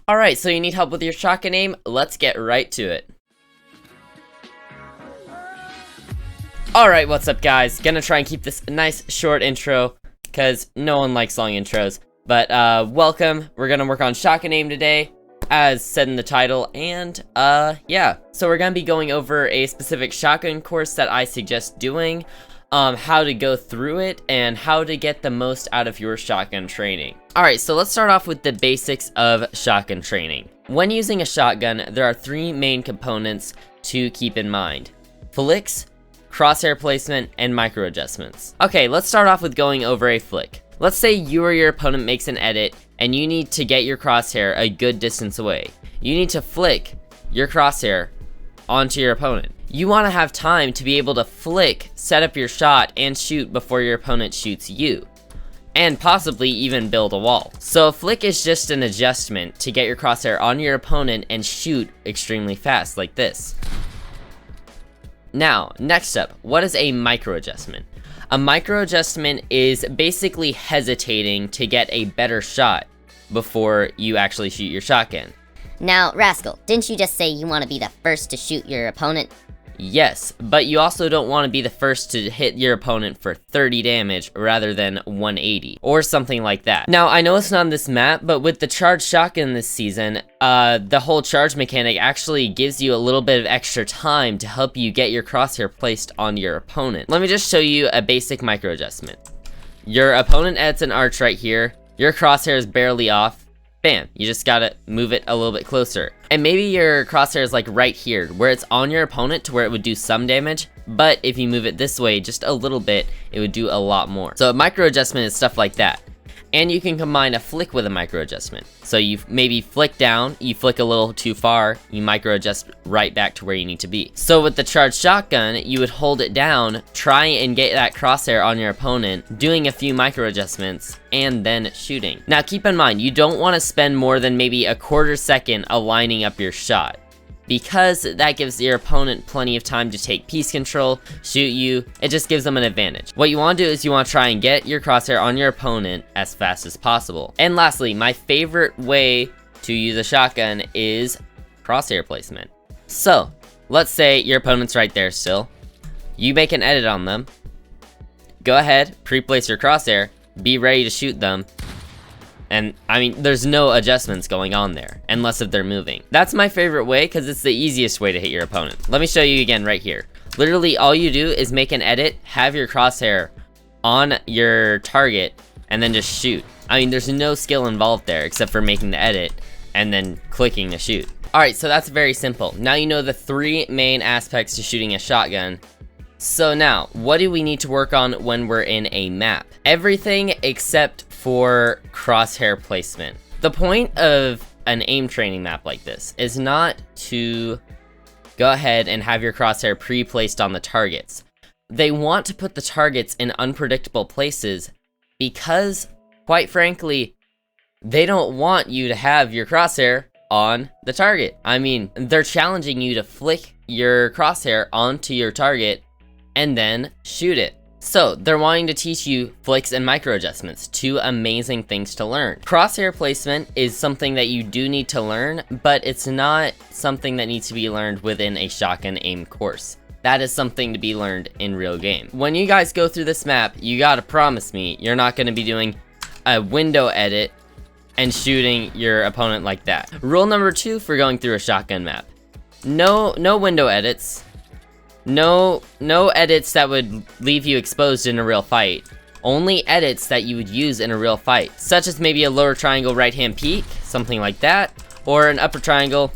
Alright, so you need help with your shotgun aim? Let's get right to it. Alright, what's up guys? Gonna try and keep this a nice short intro, because no one likes long intros. But welcome, we're gonna work on shotgun aim today, as said in the title, and yeah. So we're gonna be going over a specific shotgun course that I suggest doing, how to go through it, and how to get the most out of your shotgun training. Alright, so let's start off with the basics of shotgun training. When using a shotgun, there are three main components to keep in mind: flicks, crosshair placement, and micro adjustments. Okay, let's start off with going over a flick. Let's say you or your opponent makes an edit, and you need to get your crosshair a good distance away. You need to flick your crosshair onto your opponent. You want to have time to be able to flick, set up your shot, and shoot before your opponent shoots you, and possibly even build a wall. So a flick is just an adjustment to get your crosshair on your opponent and shoot extremely fast, like this. Now, next up, what is a micro adjustment? A micro adjustment is basically hesitating to get a better shot before you actually shoot your shotgun. Now, Rascal, didn't you just say you want to be the first to shoot your opponent? Yes, but you also don't want to be the first to hit your opponent for 30 damage rather than 180, or something like that. Now, I know it's not on this map, but with the charged shotgun this season, the whole charge mechanic actually gives you a little bit of extra time to help you get your crosshair placed on your opponent. Let me just show you a basic micro adjustment. Your opponent adds an arch right here, your crosshair is barely off, bam, you just gotta move it a little bit closer. And maybe your crosshair is like right here, where it's on your opponent to where it would do some damage, but if you move it this way just a little bit, it would do a lot more. So a micro adjustment is stuff like that. And you can combine a flick with a micro adjustment. So you maybe flick down, you flick a little too far, you micro adjust right back to where you need to be. So with the charged shotgun, you would hold it down, try and get that crosshair on your opponent, doing a few micro adjustments, and then shooting. Now keep in mind, you don't want to spend more than maybe a quarter second aligning up your shot, because that gives your opponent plenty of time to take piece control, shoot you. It just gives them an advantage. What you want to do is you want to try and get your crosshair on your opponent as fast as possible. And lastly, my favorite way to use a shotgun is crosshair placement. So, let's say your opponent's right there still. You make an edit on them. Go ahead, pre-place your crosshair, be ready to shoot them. And, I mean, there's no adjustments going on there, unless if they're moving. That's my favorite way, because it's the easiest way to hit your opponent. Let me show you again right here. Literally, all you do is make an edit, have your crosshair on your target, and then just shoot. I mean, there's no skill involved there, except for making the edit, and then clicking to shoot. Alright, so that's very simple. Now you know the three main aspects to shooting a shotgun. So now, what do we need to work on when we're in a map? Everything except for crosshair placement. The point of an aim training map like this is not to go ahead and have your crosshair pre-placed on the targets. They want to put the targets in unpredictable places because, quite frankly, they don't want you to have your crosshair on the target. I mean, they're challenging you to flick your crosshair onto your target and then shoot it. So, they're wanting to teach you flicks and micro adjustments, two amazing things to learn. Crosshair placement is something that you do need to learn, but it's not something that needs to be learned within a shotgun aim course. That is something to be learned in real game. When you guys go through this map, you gotta promise me you're not gonna be doing a window edit and shooting your opponent like that. Rule number 2 for going through a shotgun map: no window edits. No edits that would leave you exposed in a real fight. Only edits that you would use in a real fight, such as maybe a lower triangle right hand peek, something like that, or an upper triangle,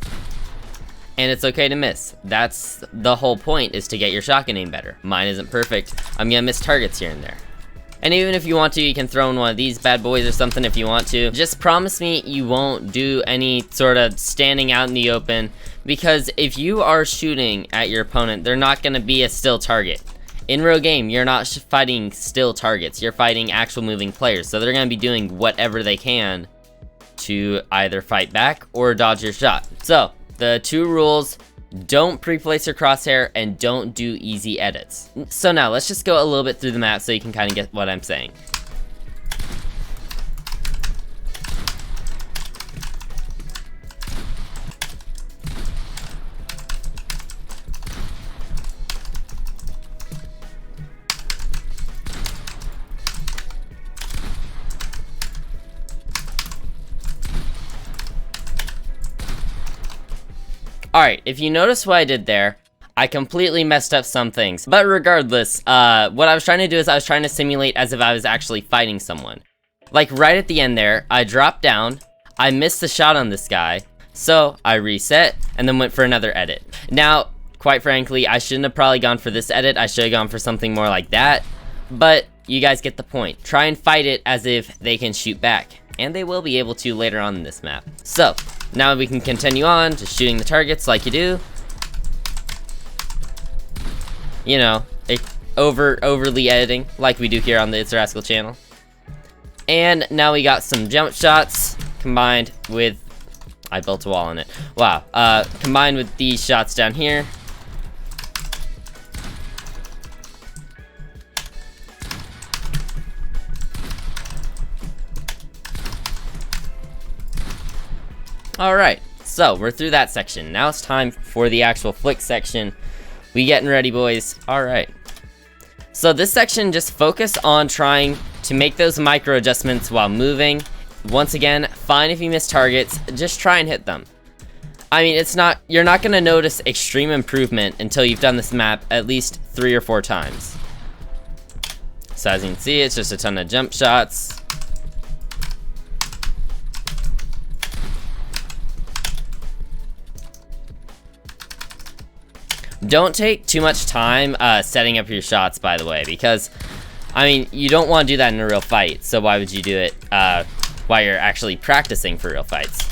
and it's okay to miss. That's the whole point, is to get your shotgun aim better. Mine isn't perfect. I'm gonna miss targets here and there. And even if you want to, you can throw in one of these bad boys or something if you want to. Just promise me you won't do any sort of standing out in the open, because if you are shooting at your opponent, they're not going to be a still target. In real game, you're not fighting still targets, you're fighting actual moving players, so they're going to be doing whatever they can to either fight back or dodge your shot. So, the two rules: don't pre-place your crosshair, and don't do easy edits. So now, let's just go a little bit through the map so you can kind of get what I'm saying. Alright, if you notice what I did there, I completely messed up some things. But regardless, what I was trying to do is I was trying to simulate as if I was actually fighting someone. Like right at the end there, I dropped down, I missed the shot on this guy, so I reset, and then went for another edit. Now, quite frankly, I shouldn't have probably gone for this edit, I should have gone for something more like that, but you guys get the point. Try and fight it as if they can shoot back, and they will be able to later on in this map. So, now we can continue on, just shooting the targets like you do. You know, overly editing, like we do here on the It's Rascal channel. And now we got some jump shots, combined with... I built a wall on it. Wow. Combined with these shots down here. Alright, so we're through that section. Now it's time for the actual flick section. We getting ready, boys. Alright. So this section, just focus on trying to make those micro adjustments while moving. Once again, fine if you miss targets, just try and hit them. I mean, you're not gonna notice extreme improvement until you've done this map at least 3 or 4 times. So as you can see, it's just a ton of jump shots. Don't take too much time setting up your shots, by the way, because, I mean, you don't want to do that in a real fight, so why would you do it while you're actually practicing for real fights?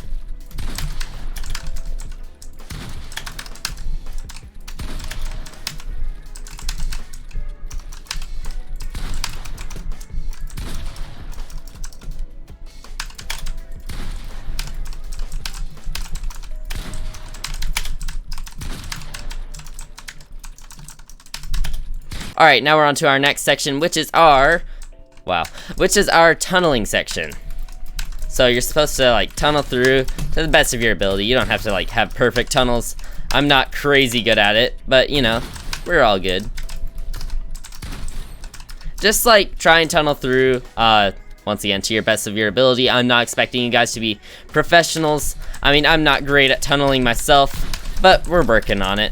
Alright, now we're on to our next section, which is our tunneling section. So you're supposed to like tunnel through to the best of your ability. You don't have to like have perfect tunnels. I'm not crazy good at it, but you know, we're all good. Just like try and tunnel through, once again, to your best of your ability. I'm not expecting you guys to be professionals. I mean, I'm not great at tunneling myself, but we're working on it.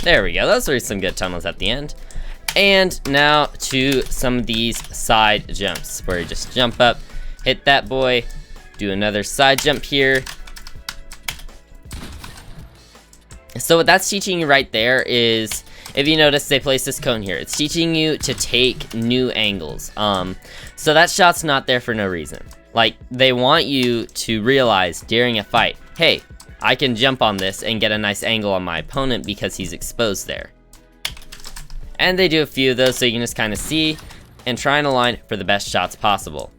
There we go, those were some good tunnels at the end. And now to some of these side jumps, where you just jump up, hit that boy, do another side jump here. So what that's teaching you right there is, if you notice, they place this cone here. It's teaching you to take new angles. So that shot's not there for no reason. Like, they want you to realize during a fight, hey, I can jump on this and get a nice angle on my opponent because he's exposed there. And they do a few of those so you can just kind of see and try and align for the best shots possible.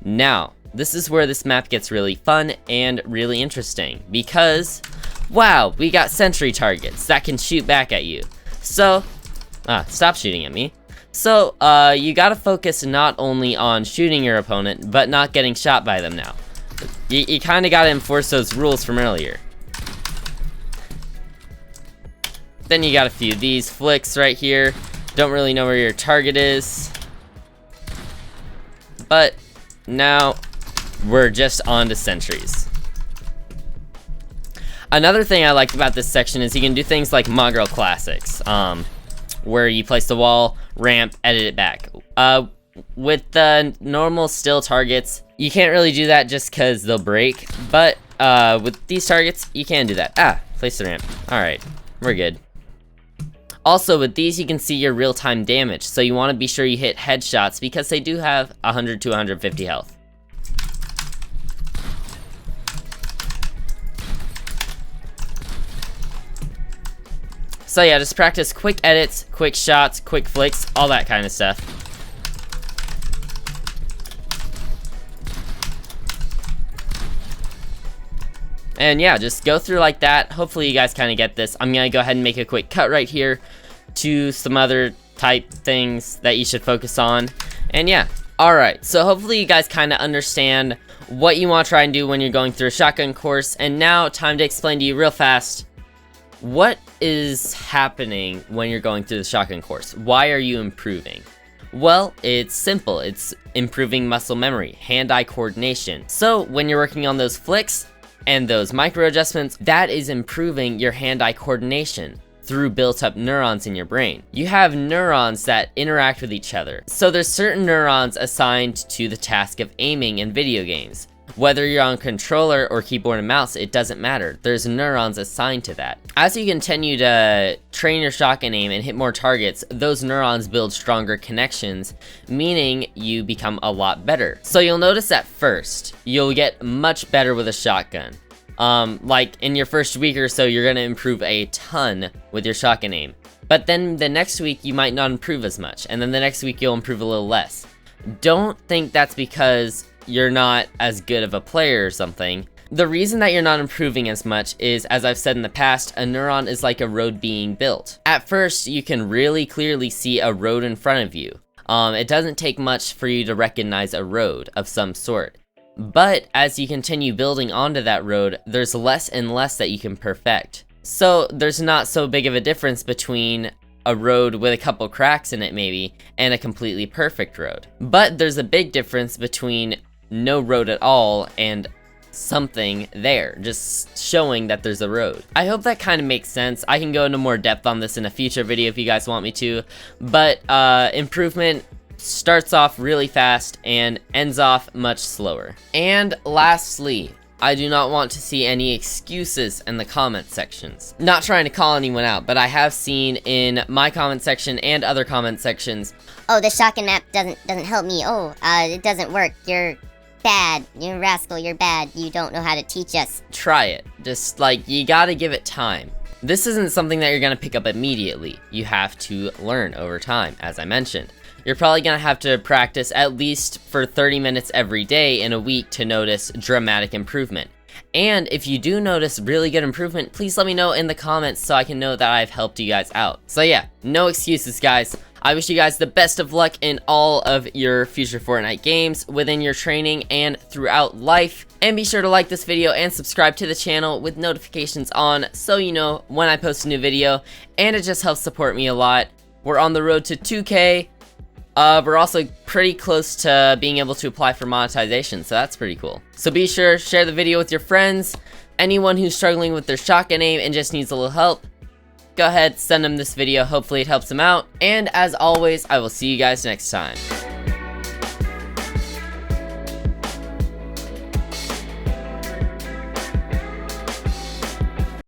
Now, this is where this map gets really fun and really interesting because, wow, we got sentry targets that can shoot back at you. So, stop shooting at me. So, you gotta focus not only on shooting your opponent, but not getting shot by them now. You kind of got to enforce those rules from earlier. Then you got a few of these flicks right here. Don't really know where your target is. But now we're just on to sentries. Another thing I like about this section is you can do things like Mongrel Classics, where you place the wall, ramp, edit it back. With the normal still targets, you can't really do that just because they'll break, but with these targets, you can do that. Place the ramp. Alright, we're good. Also, with these, you can see your real-time damage, so you want to be sure you hit headshots because they do have 100 to 150 health. So yeah, just practice quick edits, quick shots, quick flicks, all that kind of stuff. And yeah, just go through like that. Hopefully you guys kind of get this. I'm gonna go ahead and make a quick cut right here to some other type things that you should focus on. And yeah, alright, so hopefully you guys kind of understand what you want to try and do when you're going through a shotgun course. And now, time to explain to you real fast what is happening when you're going through the shotgun course. Why are you improving? Well, it's simple. It's improving muscle memory, hand-eye coordination. So when you're working on those flicks and those micro adjustments, that is improving your hand-eye coordination through built-up neurons in your brain. You have neurons that interact with each other. So there's certain neurons assigned to the task of aiming in video games. Whether you're on controller or keyboard and mouse, it doesn't matter. There's neurons assigned to that. As you continue to train your shotgun aim and hit more targets, those neurons build stronger connections, meaning you become a lot better. So you'll notice at first, you'll get much better with a shotgun. Like in your first week or so, you're gonna improve a ton with your shotgun aim. But then the next week, you might not improve as much. And then the next week, you'll improve a little less. Don't think that's because you're not as good of a player or something. The reason that you're not improving as much is, as I've said in the past, a neuron is like a road being built. At first, you can really clearly see a road in front of you. It doesn't take much for you to recognize a road of some sort. But as you continue building onto that road, there's less and less that you can perfect. So there's not so big of a difference between a road with a couple cracks in it maybe, and a completely perfect road. But there's a big difference between no road at all and something there, just showing that there's a road. I hope that kind of makes sense. I can go into more depth on this in a future video if you guys want me to, but improvement starts off really fast and ends off much slower. And lastly, I do not want to see any excuses in the comment sections. Not trying to call anyone out, but I have seen in my comment section and other comment sections, "Oh, the shotgun map doesn't help me. Oh, it doesn't work. You're bad. You're a rascal. You're bad. You don't know how to teach us." Try it. Just like, you gotta give it time. This isn't something that you're gonna pick up immediately. You have to learn over time, as I mentioned. You're probably gonna have to practice at least for 30 minutes every day in a week to notice dramatic improvement. And if you do notice really good improvement, please let me know in the comments so I can know that I've helped you guys out. So yeah, no excuses, guys. I wish you guys the best of luck in all of your future Fortnite games, within your training, and throughout life. And be sure to like this video and subscribe to the channel with notifications on so you know when I post a new video, and it just helps support me a lot. We're on the road to 2K. We're also pretty close to being able to apply for monetization, so that's pretty cool. So be sure, share the video with your friends. Anyone who's struggling with their shotgun aim and just needs a little help, go ahead, send them this video. Hopefully it helps them out. And as always, I will see you guys next time.